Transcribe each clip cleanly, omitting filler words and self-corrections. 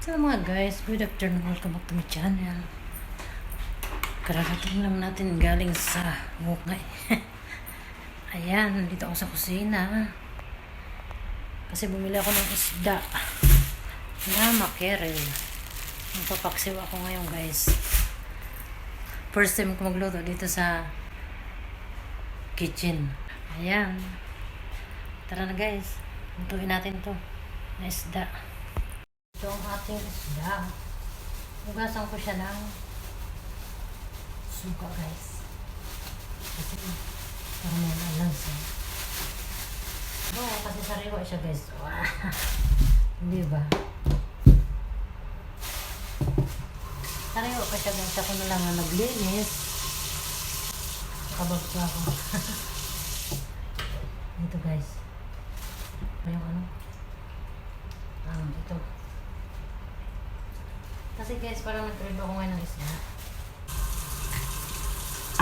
So mga guys, good afternoon, welcome back to my channel. Kararating lang natin galing sa bukay. Ayan, nandito ako sa kusina. Kasi bumili ako ng isda na makerel. Magpapaksiw ako ngayon guys. First time ko magluto dito sa kitchen. Ayan. Tara na guys, lutuin natin to na isda. Ito ang ating isda. Hugasan ko siya ng suka guys. Kasi parang may alansa. Oo, kasi sariwa siya guys. Hindi ba? Sariwa pa siya guys. Ako na lang ang naglinis. Kabag pa ako. Ito guys. Yung ano? Ito. Kasi guys, parang nag-crave ako ngayon ng isda.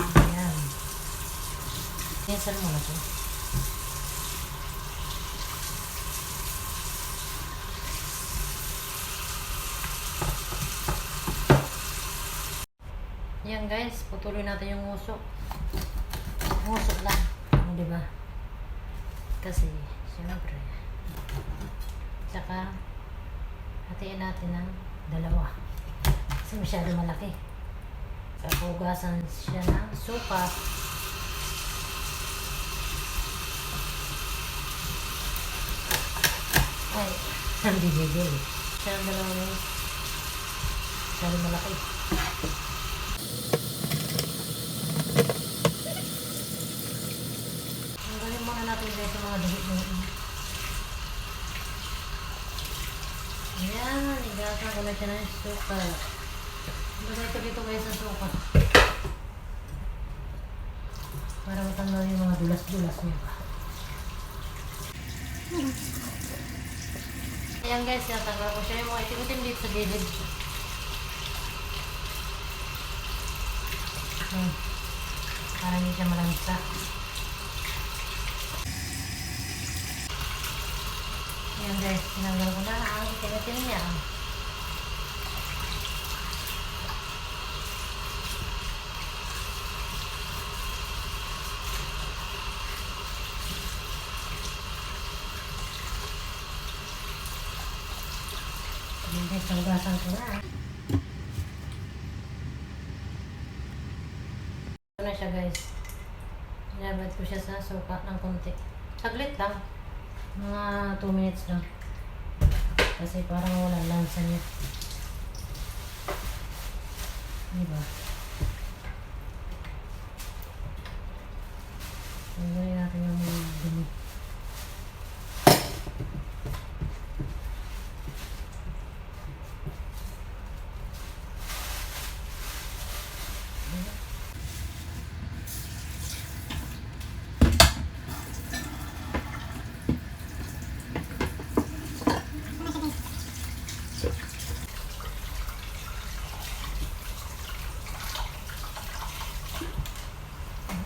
Ayan. Cancel mo na to. Ayan guys, putuloy natin yung usok. Usok lang. Diba? Kasi, siyempre. Tsaka, hatiin natin ng dalawa. Kasi masyado malaki. Hugasan siya ng suka. Ay, hindi bibili. Siya ng dalawa na yun. Masyado malaki. Tanggalin muna natin guys yung mga dahit mo. Ayan, igasa ko na siya ng suka. Lagay ko dito guys sa suka. Para matanggal yung mga dulas-dulas niya. Ayan guys, natanggal ko siya yung mga itim-itim dito sa gilid. Para hindi siya malansa. Ayan guys, tinanggal ko na ang itim-itim niya. Ayan guys, hugasan ko na. Ito na siya guys. Inabad ko siya sa suka ng konti. Saglit lang. Mga 2 minutes lang. Kasi parang wala lansa niya. Diba? Tanggalin natin yung mga dumi.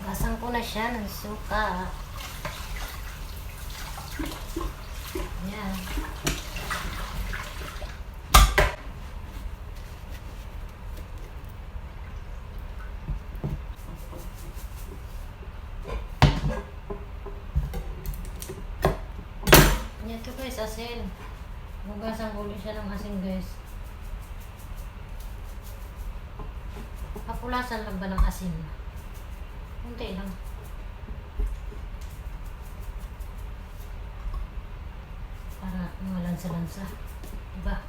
Hugasan ko na siya ng suka. Ayan. Ito guys, asin. Hugasan ko ulit siya ng asin guys. Kapulasan lang ba ng asin? Kunti lang. Para malansa-lansa. Diba?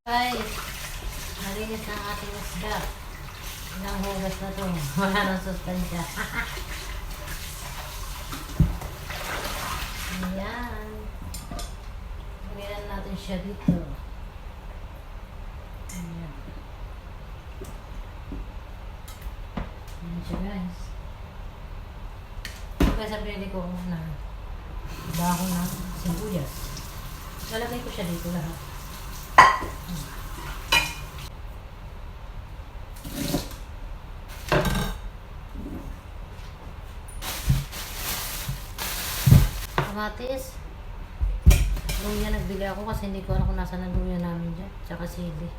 Guys, nalinis na ang ating isda. Ilang hugas na to. Wala nang sustansya. Ayan. Lagyan natin siya dito. Ayan. Ayan siya guys. Kaya sabihin ko na dahon ng sibuyas. Lalagay ko siya dito lahat. Kamatis. Luya nagbili ako kasi hindi ko alam kung nasa ng luya namin dyan. Tsaka sili.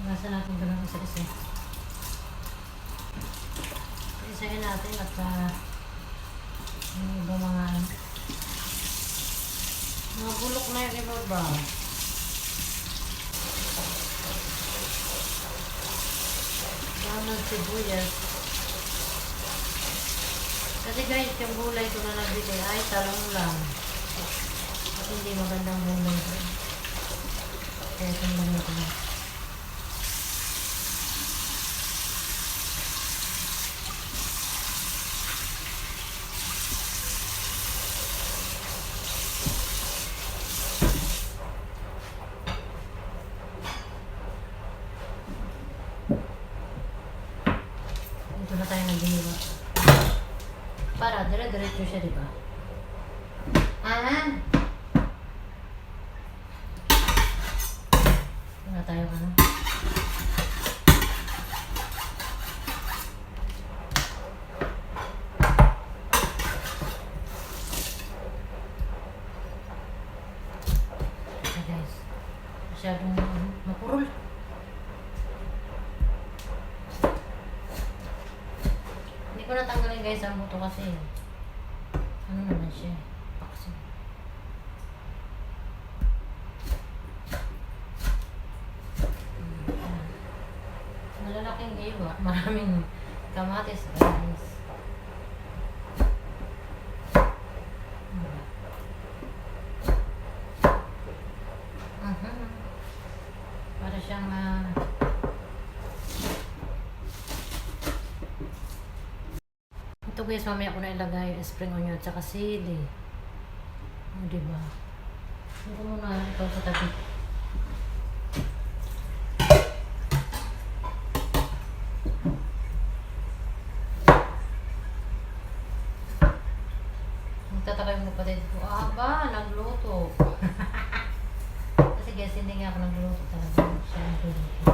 Nasa natin ba ng isa-isa? Isahin natin at yung iba mga bulok na yung iba ba? Ng sibuyas. Kasi guys, yung gulay ko na nabili ay talong lang. At hindi magandang gulay ko. Kaya itong lang ko na. Ito na tayo nag-iwa. Para, dire-diretso siya, di ba? Ito na tayo, ano? Ito guys. Masyadong mapurol. Hindi ko natanggalin guys ang buto kasi ano naman siya paksi. Malalaking iwa, maraming kamatis guys. Para siyang ito guys, mamaya ko na ilagay yung spring onion at saka sili. O, diba? Hindi ko muna ito sa tabi. Magtataka yung kapatid ko, ba, nagluto. Kasi guys, hindi nga ako nagluto talaga. Siya nagluto.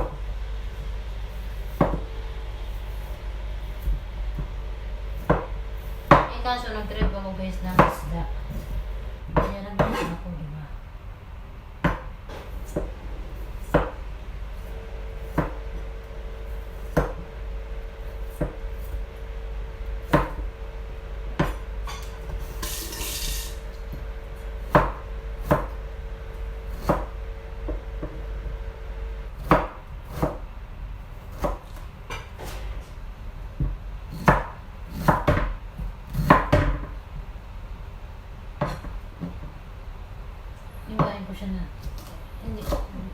Kaso nag-trip ako guys ng isda. Kaya nag-trip ako, diba? Iwain ko siya na hindi,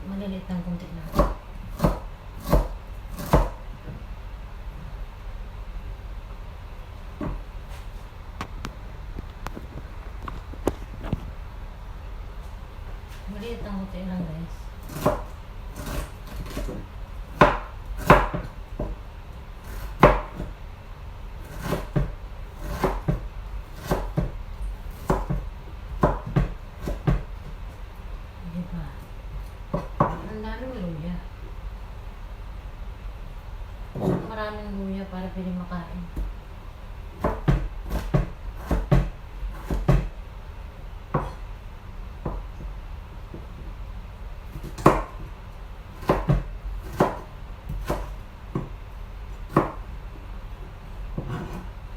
maliliit ng kunti na. Maliit ng kunti lang guys. Maraming luya para pwede makain.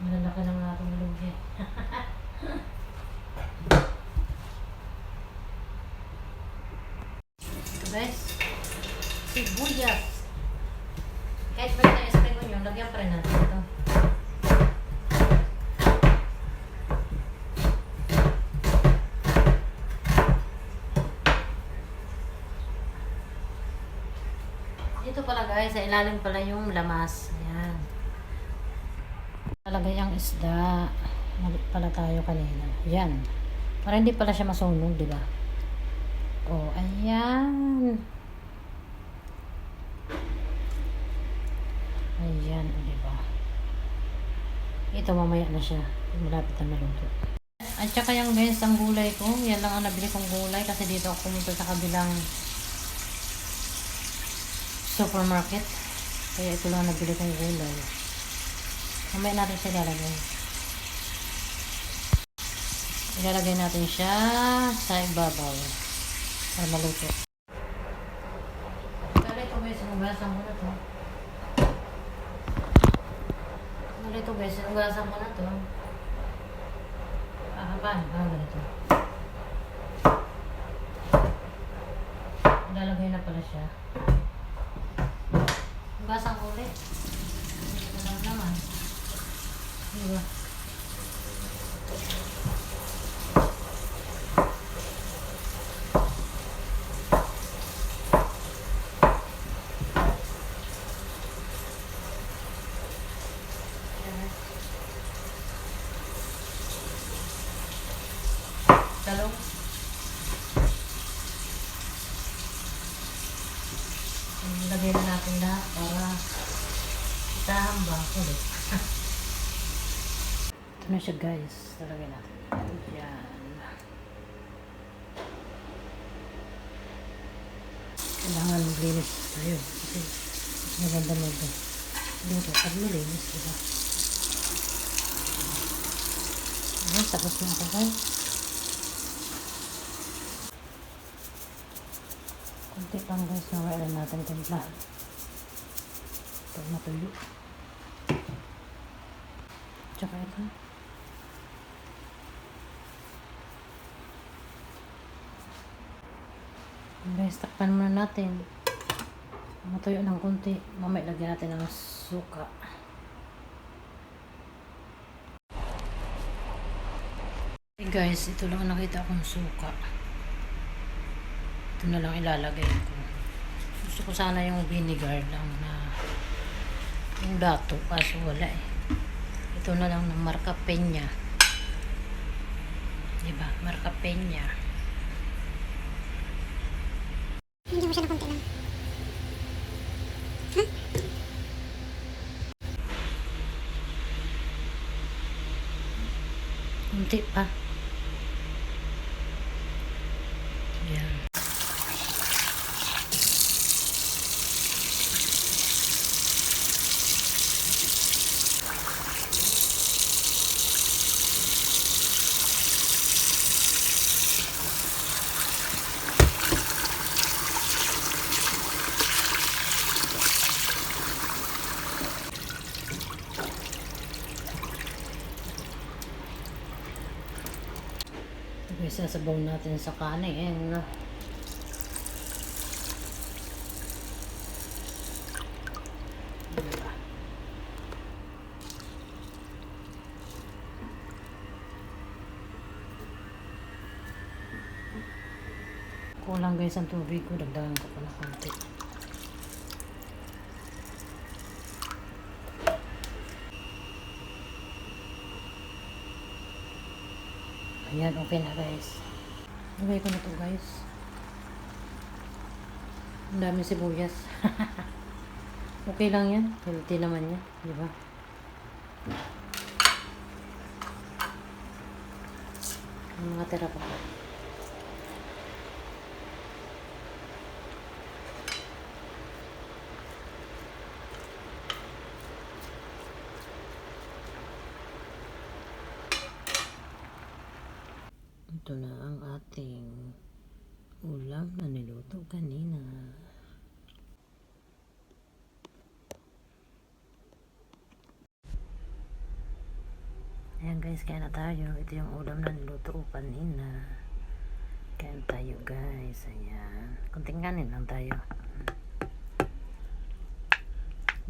Malalaki lang natin ng luya. Ito guys, sibuyas. Kahit ba tayo spring onion, lagyan pa rin natin ito. Dito pala guys, sa ilalim pala yung lamas. Ayan. Talagay ang isda. Mali pala tayo kanina. Ayan. Para hindi pala siya masunog, di ba? Oh, ayan. Ito mamaya na siya. Malapit na maluto. At saka yung guys, ang gulay ko. Yan lang ang nabili kong gulay. Kasi dito ako pumunta sa kabilang supermarket. Kaya ito lang nabili kong gulay. Mamaya natin siya ilalagay. Ilalagay natin siya sa ibabaw. Para maluto. Kaya ito guys, sinugasan ko na to. Kaya ito guys, sinugasan ko na to. Paano? Ganito. Ilalagay na pala siya. Hugasan ko ulit. Ito lang naman. Diba? Talong. Lagay na natin lahat para itahamba ulit. Ito na siya guys. Talagay natin. Ayan. Kailangan maglinis tayo. Kasi maganda magluto pag malinis. Diba? Ayan, tapos na ako guys. Kunti lang guys, nawala natin timplahan. Pag matuyo. Tsaka ito. Guys, takpan muna natin. Matuyo ng kunti. Mamaya lagyan natin ng suka. Hey guys, ito lang nakita akong suka. Ito na lang ilalagay ko. Gusto ko sana yung vinegar lang na yung dato, kaso wala eh. Ito na lang ng Marca Peña. Diba? Marca Peña. Hindi mo siya na konti lang. Ha? Kunti pa. Yan. Isasabaw natin sa kanin. Diba? Kulang guys ang tubig ko. Dagdagan ko pa na konti. Ayan, okay na guys. Lagay ko na to guys. Ang dami sibuyas. Okay lang yan. Healthy naman yan. Diba? Ang mga tira pa. Ito na ang ating ulam na niluto kanina. Ayan guys, kaya na tayo. Ito yung ulam na niluto ko kanina. Kaya tayo guys. Ayan. Kunting kanin lang tayo.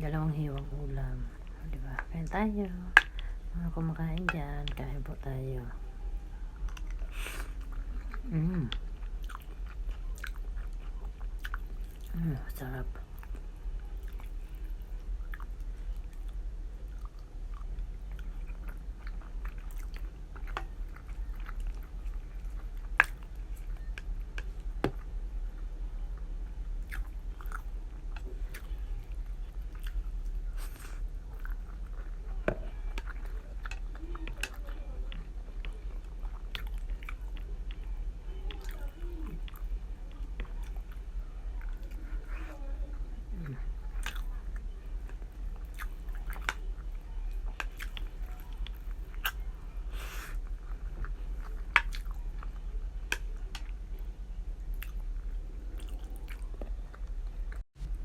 Dalawang hiwang ulam. Diba? Kaya tayo. Mga kumakain dyan. Kain po tayo. Sarap.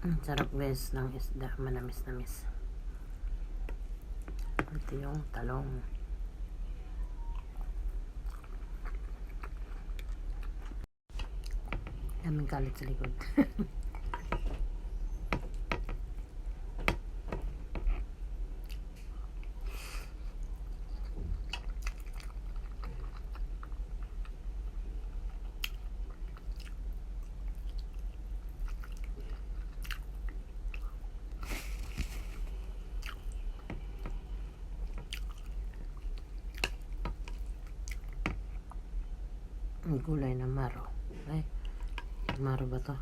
Sarap guys ng isda, manamis-namis. Ito yung talong. Daming kalit sa likod. Ang gulay na maro. Ay, maro ba to?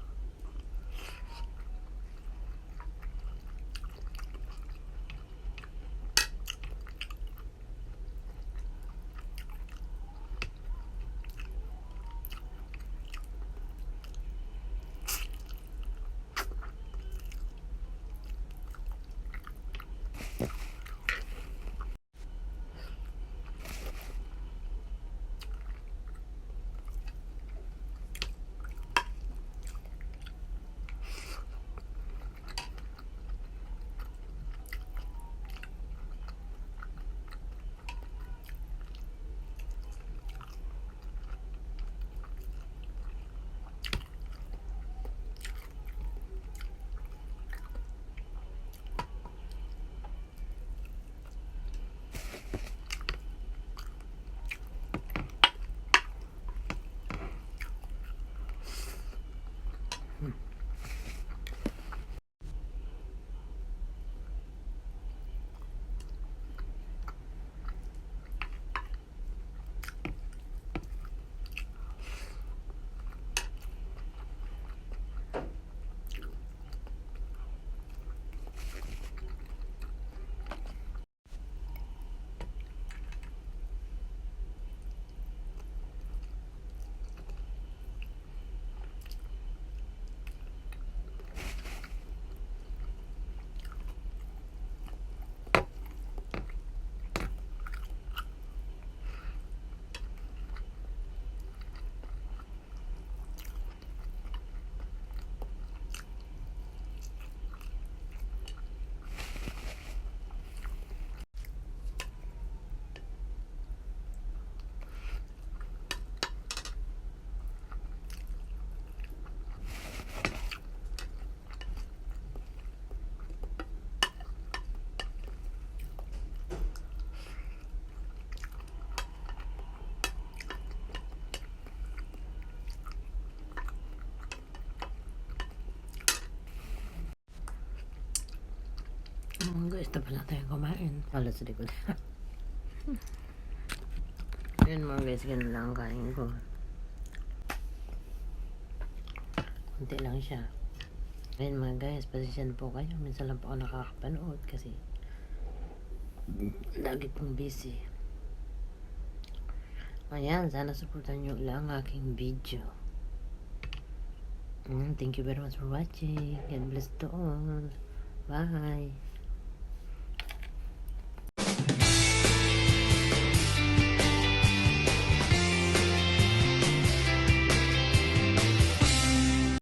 Guys, tapos na tayong kumain. Kalat sa likod. Yun mga guys, ganun lang ang kain ko. Kunti lang siya. Ayun mga guys, pasensya na po kayo. Minsan lang po ako nakakapanood kasi lagi pong busy. Ayan, sana supportan nyo lang ang aking video. Thank you very much for watching. God bless to all. Bye.